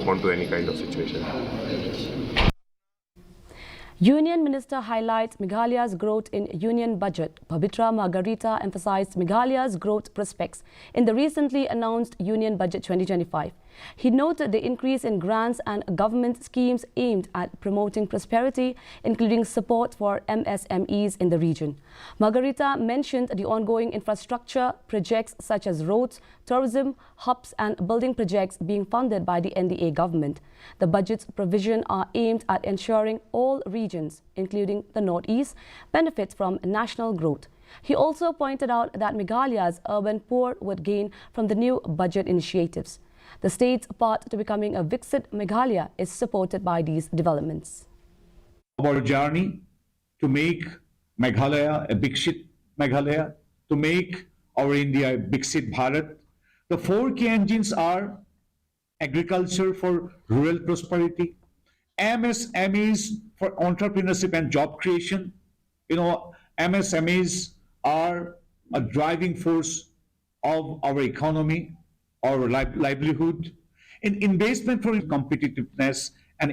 respond to any kind of situation. Union Minister highlights Meghalaya'S growth in Union budget. Pabitra Margarita emphasized Meghalaya'S growth prospects in the recently announced Union Budget 2025. He noted the increase in grants and government schemes aimed at promoting prosperity, including support for MSMEs in the region. Margarita mentioned the ongoing infrastructure projects such as roads, tourism, hubs and building projects being funded by the NDA government. The budget's provision are aimed at ensuring all regions, including the Northeast, benefit from national growth. He also pointed out that Meghalaya'S urban poor would gain from the new budget initiatives. The state's path to becoming a Viksit Meghalaya is supported by these developments. Our journey to make Meghalaya a Viksit Meghalaya, to make our India a Viksit Bharat. The four key engines are agriculture for rural prosperity, MSMEs for entrepreneurship and job creation. MSMEs are a driving force of our economy, our livelihood. In investment for competitiveness